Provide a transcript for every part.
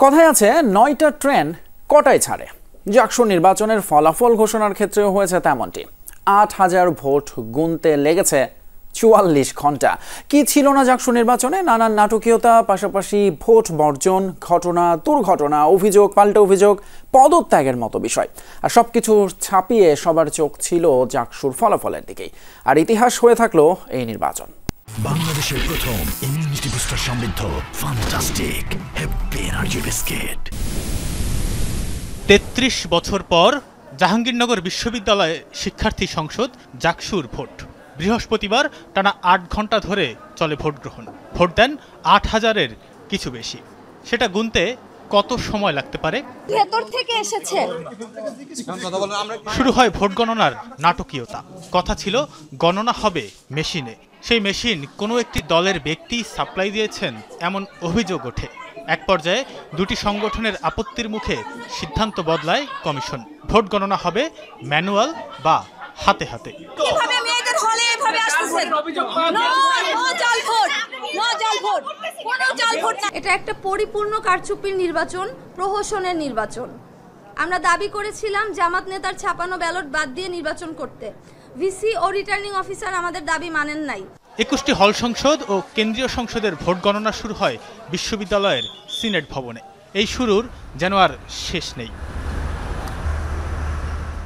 কথায় আছে ৯টা ট্রেন কটায় ছাড়ে। জাকসু নির্বাচনের ফলাফল ঘোষণার ক্ষেত্রেও হয়েছে তেমনটি। ৮,০০০ ভোট গুনতে লেগেছে ৪৪ ঘন্টা। কি ছিল না জাকসু নির্বাচনে? নানান নাটকীয়তা, পাশাপাশি ভোট বর্জন, ঘটনা, দুর্ঘটনা, অভিযোগ, পাল্টা অভিযোগ, পদত্যাগের মতো বিষয়। আর সবকিছু ছাপিয়ে সবার চোখ ছিল জাকসুর ফলাফলের দিকেই। আর ইতিহাস হয়ে থাকলো এই নির্বাচন। বাংলাদেশের প্রথম ইমিউনিটি বুস্টার সমৃদ্ধ ফ্যান্টাস্টিক হ্যাপি এনার্জি বিস্কিট। ৩৩ বছর পর জাহাঙ্গীরনগর বিশ্ববিদ্যালয়ে শিক্ষার্থী সংসদ জাকসুর ভোট। বৃহস্পতিবার টানা ৮ ঘন্টা ধরে চলে ভোট গ্রহণ। ভোট দেন ৮,০০০-এর কিছু বেশি। সেটা গুনতে কত সময় লাগতে পারে? ভেতর থেকে এসেছে। শুরু হয় ভোট গণনার নাটকীয়তা। কথা ছিল গণনা হবে মেশিনে। সেই মেশিন কোনো একটি দলের ব্যক্তি সাপ্লাই দিয়েছেন এমন অভিযোগ ওঠে। এক পর্যায়ে দুটি সংগঠনের আপত্তির মুখে সিদ্ধান্ত বদলায় কমিশন। ভোট গণনা হবে ম্যানুয়াল বা হাতে হাতে। এটা একটা পরিপূর্ণ কারচুপির নির্বাচন, প্রহসনের নির্বাচন। আমরা দাবি করেছিলাম জামাত নেতার ছাপানো ব্যালট বাদ দিয়ে নির্বাচন করতে। ভিসি ও রিটার্নিং অফিসার আমাদের দাবি মানেন নাই। ২১টি হল সংসদ ও কেন্দ্রীয় সংসদের ভোট গণনা শুরু হয় বিশ্ববিদ্যালয়ের সিনেট ভবনে। এই শুরুর যেন আর শেষ নেই।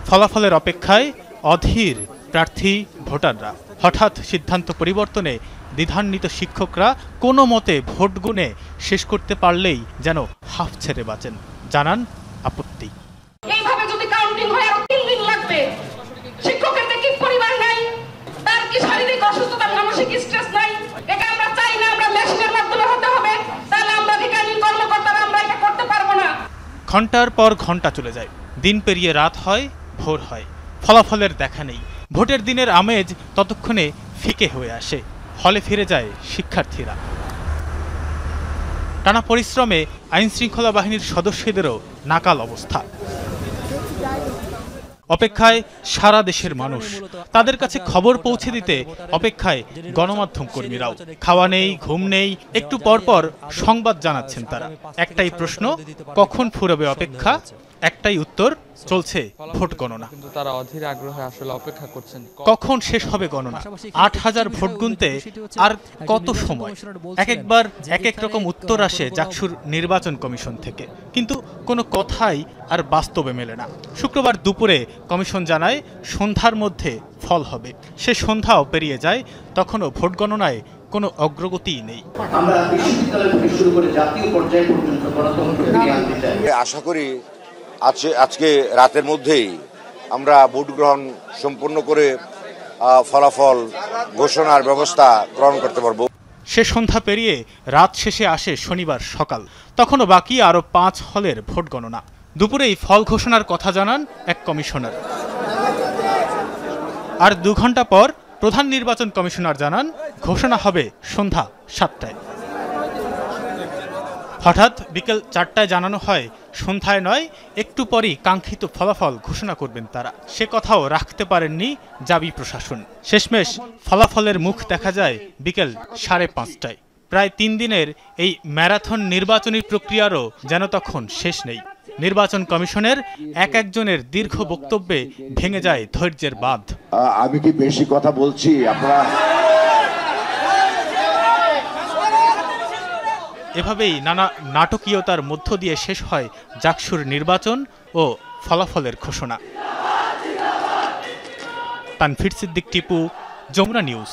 ফলাফলের অপেক্ষায় অধীর প্রার্থী ভোটাররা। হঠাৎ সিদ্ধান্ত পরিবর্তনে দ্বিধান্বিত শিক্ষকরা কোনো মতে ভোট গুনে শেষ করতে পারলেই যেন হাফ ছেড়ে বাঁচেন। জানান আপত্তি। এইভাবে যদি কাউন্টিং হয় আরো 3 দিন লাগবে। শিক্ষকের কি পরিবার নাই, তার কি শারীরিক অসুস্থতা, মানসিক স্ট্রেস নাই? এটা আমরা চাই না, আমরা মেশিনের মাধ্যমে হতে হবে। তাহলে আমরা রিটার্নিং কর্মকর্তারা আমরা এটা করতে পারবো না। ঘন্টার পর ঘন্টা চলে যায়, দিন পেরিয়ে রাত হয়, ভোর হয়, ফলাফলের দেখা নেই। ভোটের দিনের আমেজ ততক্ষণে ফিকে হয়ে আসে। হলে ফিরে যায় শিক্ষার্থীরা। টানা পরিশ্রমে আইন শৃঙ্খলা বাহিনীর সদস্যদেরও নাকাল অবস্থা। অপেক্ষায় সারা দেশের মানুষ। তাদের কাছে খবর পৌঁছে দিতে অপেক্ষায় গণমাধ্যম কর্মীরাও। খাওয়া নেই, ঘুম নেই, একটু পরপর সংবাদ জানাচ্ছেন তারা। একটাই প্রশ্ন, কখন ফুরবে অপেক্ষা? একটাই উত্তর, চলছে ভোট গণনা। তারা অধীর আগ্রহে আসলে অপেক্ষা করছেন কখন শেষ হবে গণনা। ৮,০০০ ভোট গুনতে আর কত সময়? একবার এক এক রকম উত্তর আসে জাকসুর নির্বাচন কমিশন থেকে, কিন্তু কোনো কথাই আর বাস্তবে মেলে না। শুক্রবার দুপুরে কমিশন জানায় সন্ধ্যার মধ্যে ফল হবে। সে সন্ধ্যাও পেরিয়ে যায়, তখনও ভোট গণনায় কোনো অগ্রগতিই নেই। আমরা বিশ্ববিদ্যালয় থেকে শুরু করে জাতীয় পর্যায় পর্যন্ত গণতন্ত্র ফিরিয়ে আনতে চাই। আশা করি আজকে রাতের মধ্যেই আমরা ভোট গ্রহণ সম্পূর্ণ করে ফলাফল ঘোষণার ব্যবস্থা গ্রহণ করতে পারব। সে সন্ধ্যা পেরিয়ে রাত শেষে আসে শনিবার সকাল। তখনও বাকি আরও ৫ হলের ভোট গণনা। দুপুরেই ফল ঘোষণার কথা জানান এক কমিশনার। আর ২ ঘন্টা পর প্রধান নির্বাচন কমিশনার জানান ঘোষণা হবে সন্ধ্যা ৭টায়। হঠাৎ বিকেল ৪টায় জানানো হয় সন্ধ্যায় নয়, একটু পরই কাঙ্ক্ষিত ফলাফল ঘোষণা করবেন তারা। সে কথাও রাখতে পারেননি জাবি প্রশাসন। শেষমেশ ফলাফলের মুখ দেখা যায় বিকেল ৫:৩০টায়। প্রায় ৩ দিনের এই ম্যারাথন নির্বাচনী প্রক্রিয়ারও যেন তখন শেষ নেই। নির্বাচন কমিশনের একজনের দীর্ঘ বক্তব্যে ভেঙে যায় ধৈর্যের বাঁধ। আমি কি বেশি কথা বলছি? আপনারা এভাবেই নানা নাটকীয়তার মধ্য দিয়ে শেষ হয় জাকসুর নির্বাচন ও ফলাফলের ঘোষণা। তানভীর সিদ্দিক টিপু, যমুনা নিউজ।